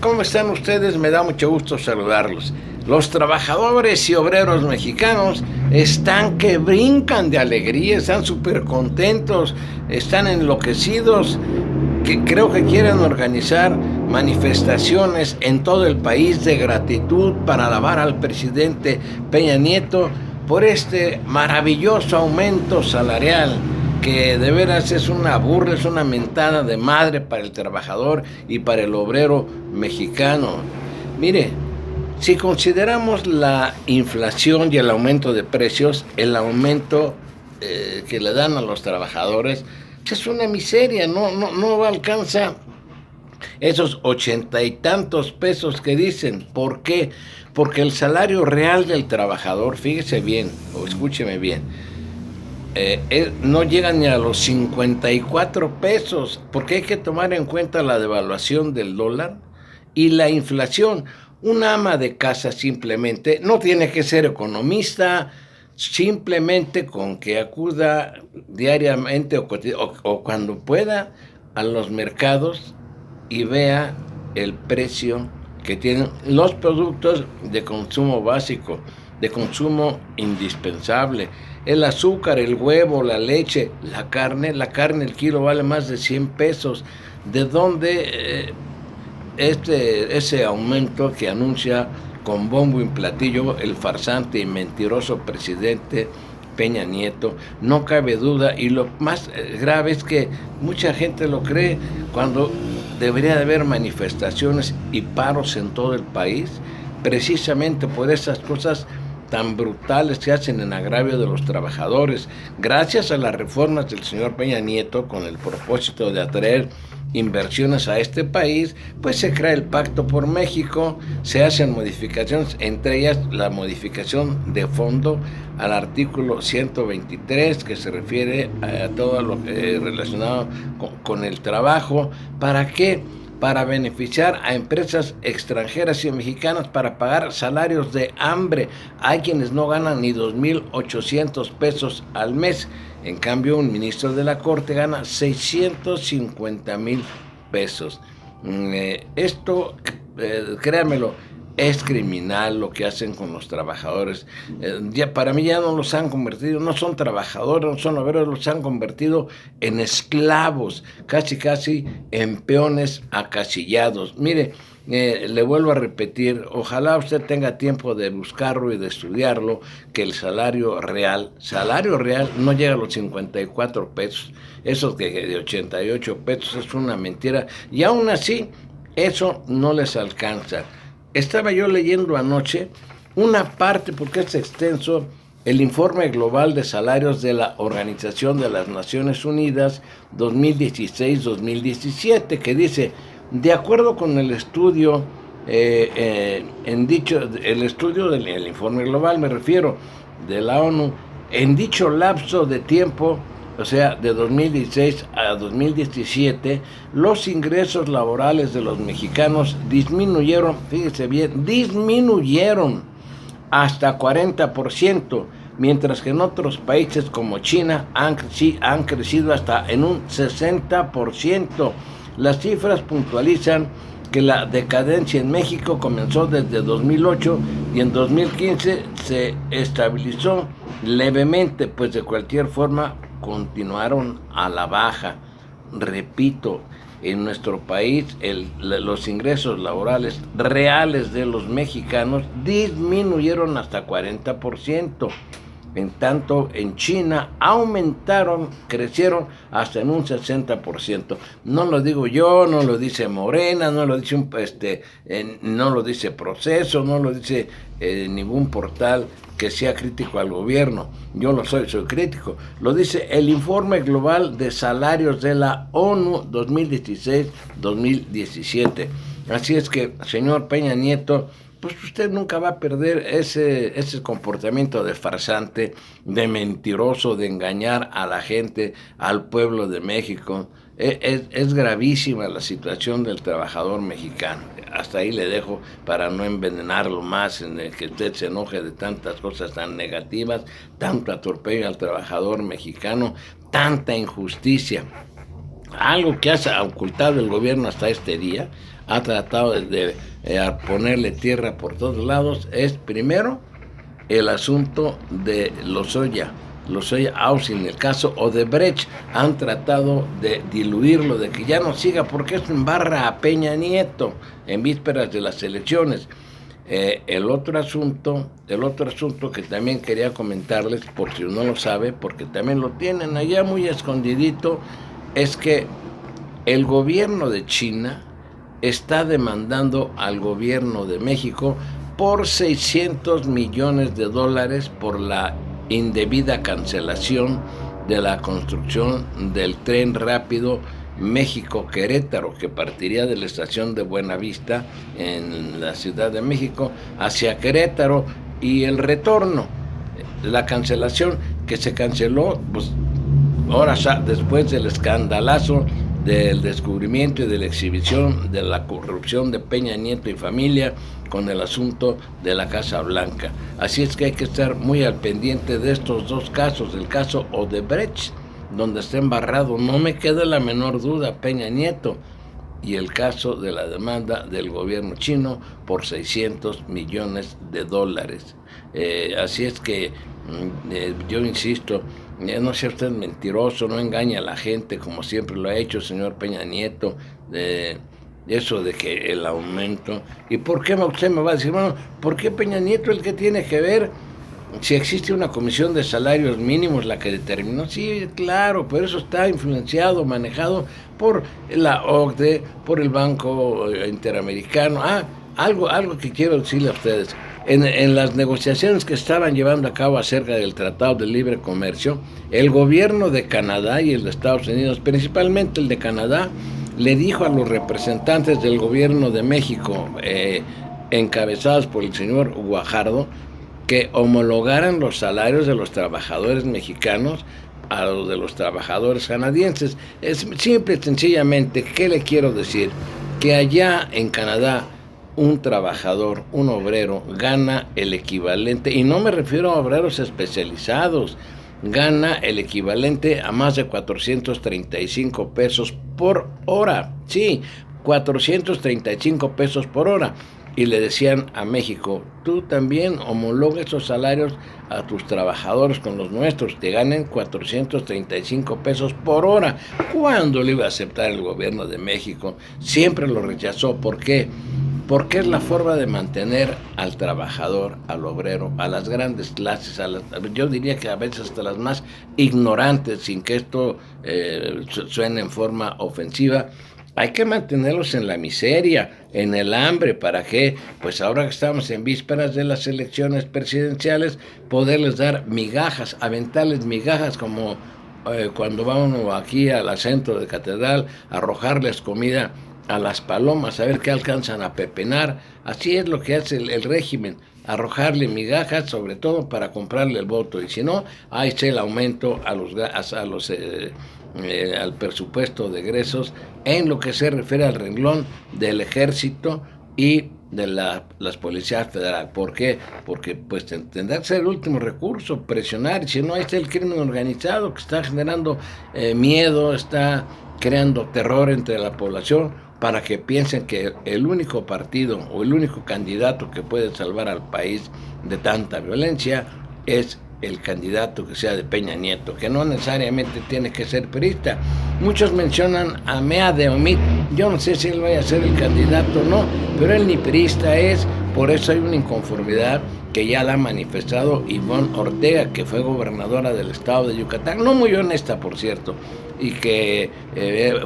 ¿Cómo están ustedes? Me da mucho gusto saludarlos. Los trabajadores y obreros mexicanos están que brincan de alegría, están súper contentos, están enloquecidos, que creo que quieren organizar manifestaciones en todo el país de gratitud para alabar al presidente Peña Nieto por este maravilloso aumento salarial que de veras es una burla, es una mentada de madre para el trabajador y para el obrero mexicano. Mire, si consideramos la inflación y el aumento de precios, el aumento que le dan a los trabajadores, es una miseria, no alcanza esos 80 y tantos pesos que dicen. ¿Por qué? Porque el salario real del trabajador, fíjese bien, o escúcheme bien, no llegan ni a los 54 pesos, porque hay que tomar en cuenta la devaluación del dólar y la inflación. Una ama de casa simplemente, no tiene que ser economista, simplemente con que acuda diariamente o cuando pueda a los mercados y vea el precio que tienen los productos de consumo básico, de consumo indispensable. El azúcar, el huevo, la leche, la carne, el kilo vale más de 100 pesos. ¿De dónde ese aumento que anuncia con bombo y platillo el farsante y mentiroso presidente Peña Nieto? No cabe duda, y lo más grave es que mucha gente lo cree cuando debería de haber manifestaciones y paros en todo el país, precisamente por esas cosas tan brutales que hacen en agravio de los trabajadores. Gracias a las reformas del señor Peña Nieto, con el propósito de atraer inversiones a este país, pues se crea el Pacto por México, se hacen modificaciones, entre ellas la modificación de fondo al artículo 123, que se refiere a todo lo relacionado con el trabajo. ¿Para qué? Para beneficiar a empresas extranjeras y mexicanas para pagar salarios de hambre. Hay quienes no ganan ni 2,800 pesos al mes. En cambio, un ministro de la Corte gana 650,000 pesos. Esto, créanmelo, es criminal lo que hacen con los trabajadores. Para mí ya no los han convertido, no son trabajadores, no son obreros, los han convertido en esclavos, casi en peones acasillados. Mire, le vuelvo a repetir, ojalá usted tenga tiempo de buscarlo y de estudiarlo, que el salario real no llega a los 54 pesos, eso que de 88 pesos es una mentira, y aún así, eso no les alcanza. Estaba yo leyendo anoche una parte, porque es extenso, el informe global de salarios de la Organización de las Naciones Unidas 2016-2017, que dice, de acuerdo con el estudio, el estudio del informe global, me refiero, de la ONU, en dicho lapso de tiempo, o sea, de 2016 a 2017, los ingresos laborales de los mexicanos disminuyeron, fíjese bien, disminuyeron hasta 40%, mientras que en otros países como China han crecido hasta en un 60%. Las cifras puntualizan que la decadencia en México comenzó desde 2008 y en 2015 se estabilizó levemente, pues de cualquier forma continuaron a la baja. Repito, en nuestro país los ingresos laborales reales de los mexicanos disminuyeron hasta 40%. En tanto, en China aumentaron, crecieron hasta en un 60%. No lo digo yo, no lo dice Morena, no lo dice no lo dice Proceso, no lo dice ningún portal que sea crítico al gobierno. Yo lo soy crítico. Lo dice el informe global de salarios de la ONU 2016-2017. Así es que, señor Peña Nieto, pues usted nunca va a perder ese comportamiento de farsante, de mentiroso, de engañar a la gente, al pueblo de México. Es gravísima la situación del trabajador mexicano. Hasta ahí le dejo para no envenenarlo más, en el que usted se enoje de tantas cosas tan negativas, tanto atropello al trabajador mexicano, tanta injusticia. Algo que ha ocultado el gobierno hasta este día, ha tratado de ponerle tierra por todos lados, es primero el asunto de Lozoya Austin, el caso Odebrecht. Han tratado de diluirlo, de que ya no siga, porque esto embarra a Peña Nieto en vísperas de las elecciones. El otro asunto que también quería comentarles, por si uno lo sabe, porque también lo tienen allá muy escondidito, es que el gobierno de China está demandando al gobierno de México por $600 millones por la indebida cancelación de la construcción del tren rápido México-Querétaro, que partiría de la estación de Buenavista en la Ciudad de México hacia Querétaro, y el retorno, la cancelación que se canceló pues horas después del escandalazo del descubrimiento y de la exhibición de la corrupción de Peña Nieto y familia con el asunto de la Casa Blanca. Así es que hay que estar muy al pendiente de estos dos casos, el caso Odebrecht, donde está embarrado, no me queda la menor duda, Peña Nieto, y el caso de la demanda del gobierno chino por $600 millones. Así es que yo insisto, no sea usted mentiroso, no engañe a la gente como siempre lo ha hecho el señor Peña Nieto, eso de que el aumento. ¿Y por qué usted me va a decir, bueno, por qué Peña Nieto el que tiene que ver? Si existe una comisión de salarios mínimos la que determinó, sí, claro, pero eso está influenciado, manejado por la OCDE, por el Banco Interamericano. Algo que quiero decirle a ustedes. En las negociaciones que estaban llevando a cabo acerca del Tratado de Libre Comercio, el gobierno de Canadá y el de Estados Unidos, principalmente el de Canadá, le dijo a los representantes del gobierno de México, encabezados por el señor Guajardo, que homologaran los salarios de los trabajadores mexicanos a los de los trabajadores canadienses. Es simple y sencillamente, ¿qué le quiero decir? Que allá en Canadá un trabajador, un obrero, gana el equivalente, y no me refiero a obreros especializados, gana el equivalente a más de 435 pesos por hora. Sí, 435 pesos por hora. Y le decían a México, tú también homologa esos salarios a tus trabajadores con los nuestros, te ganen 435 pesos por hora. ¿Cuándo le iba a aceptar el gobierno de México? Siempre lo rechazó. ¿Por qué? Porque es la forma de mantener al trabajador, al obrero, a las grandes clases, yo diría que a veces hasta las más ignorantes, sin que esto suene en forma ofensiva. Hay que mantenerlos en la miseria, en el hambre. ¿Para qué? Pues ahora que estamos en vísperas de las elecciones presidenciales, poderles dar migajas, aventarles migajas como cuando va uno aquí al centro de Catedral, arrojarles comida a las palomas, a ver qué alcanzan a pepenar. Así es lo que hace el régimen, arrojarle migajas, sobre todo para comprarle el voto. Y si no, ahí está el aumento al presupuesto de egresos en lo que se refiere al renglón del ejército y de las policías federales. ¿Por qué? Porque pues tendrá que ser el último recurso, presionar. Y si no, ahí está el crimen organizado que está generando miedo, está creando terror entre la población, para que piensen que el único partido o el único candidato que puede salvar al país de tanta violencia es el candidato que sea de Peña Nieto, que no necesariamente tiene que ser priista. Muchos mencionan a Mea de Omid. Yo no sé si él vaya a ser el candidato o no, pero él ni priista es. Por eso hay una inconformidad que ya la ha manifestado Ivonne Ortega, que fue gobernadora del estado de Yucatán, no muy honesta, por cierto, y que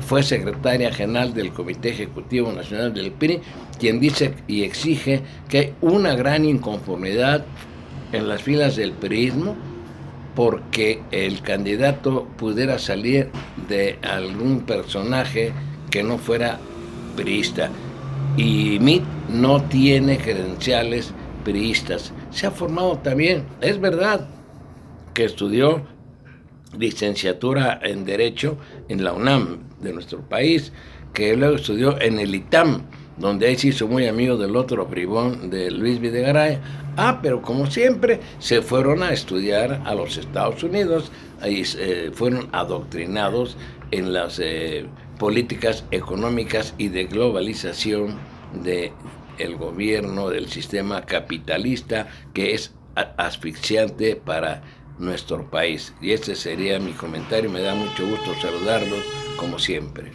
fue secretaria general del Comité Ejecutivo Nacional del PRI, quien dice y exige que hay una gran inconformidad en las filas del priismo porque el candidato pudiera salir de algún personaje que no fuera priista. Y MIT no tiene credenciales priistas. Se ha formado también, es verdad, que estudió licenciatura en Derecho en la UNAM de nuestro país, que luego estudió en el ITAM, donde ahí se hizo muy amigo del otro bribón de Luis Videgaray. Pero como siempre, se fueron a estudiar a los Estados Unidos, ahí fueron adoctrinados en las políticas económicas y de globalización de el gobierno del sistema capitalista, que es asfixiante para nuestro país. Y este sería mi comentario. Me da mucho gusto saludarlos como siempre.